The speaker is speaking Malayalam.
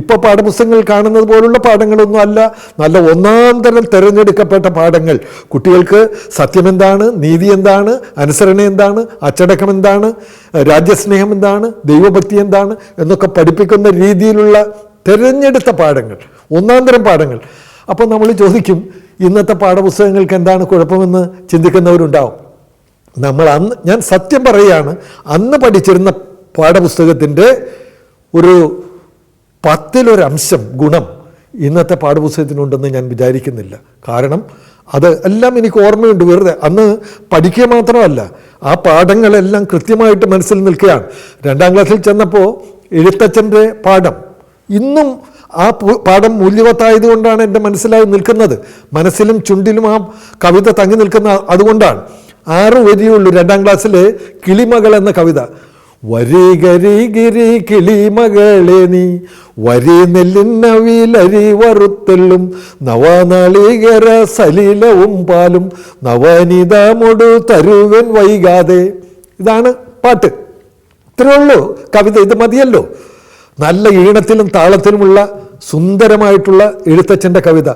ഇപ്പോൾ പാഠപുസ്തകങ്ങൾ കാണുന്നത് പോലുള്ള പാഠങ്ങളൊന്നും അല്ല. നല്ല ഒന്നാം തരം തിരഞ്ഞെടുക്കപ്പെട്ട പാഠങ്ങൾ. കുട്ടികൾക്ക് സത്യം എന്താണ്, നീതി എന്താണ്, അനുസരണ എന്താണ്, അച്ചടക്കം എന്താണ്, രാജ്യസ്നേഹം എന്താണ്, ദൈവഭക്തി എന്താണ് എന്നൊക്കെ പഠിപ്പിക്കുന്ന രീതിയിലുള്ള തിരഞ്ഞെടുത്ത പാഠങ്ങൾ, ഒന്നാം തരം പാഠങ്ങൾ. അപ്പോൾ നമ്മൾ ചോദിക്കും, ഇന്നത്തെ പാഠപുസ്തകങ്ങൾക്ക് എന്താണ് കുഴപ്പമെന്ന് ചിന്തിക്കുന്നവരുണ്ടാവും. ഞാൻ സത്യം പറയുകയാണ്, അന്ന് പഠിച്ചിരുന്ന പാഠപുസ്തകത്തിൻ്റെ ഒരു 10% ഗുണം ഇന്നത്തെ പാഠപുസ്തകത്തിനുണ്ടെന്ന് ഞാൻ വിചാരിക്കുന്നില്ല. കാരണം അത് എല്ലാം എനിക്ക് ഓർമ്മയുണ്ട്. വെറുതെ അന്ന് പഠിക്കുക മാത്രമല്ല, ആ പാഠങ്ങളെല്ലാം കൃത്യമായിട്ട് മനസ്സിൽ നിൽക്കുകയാണ്. 2ാം ക്ലാസ്സിൽ ചെന്നപ്പോൾ എഴുത്തച്ഛൻ്റെ പാഠം ഇന്നും ആ പാഠം മൂല്യവത്തായതുകൊണ്ടാണ് എൻ്റെ മനസ്സിലായി നിൽക്കുന്നത്. മനസ്സിലും ചുണ്ടിലും ആ കവിത തങ്ങി നിൽക്കുന്ന അതുകൊണ്ടാണ്. 6 വരിയുള്ളൂ 2ാം ക്ലാസ്സിലെ കിളിമകൾ എന്ന കവിത. വരി ഗരി ഗിരി കിളിമകളെ നീ വരി നെല്ലിന്നവിലരി വറുത്തെല്ലും നവനാളികര സലിലവും പാലും നവനിതമൊടു തരുവൻ വൈകാതെ. ഇതാണ് പാട്ട്. ഇത്രയേ ഉള്ളൂ കവിത. ഇത് മതിയല്ലോ. നല്ല ഈണത്തിലും താളത്തിലുമുള്ള സുന്ദരമായിട്ടുള്ള എഴുത്തച്ഛൻ്റെ കവിത.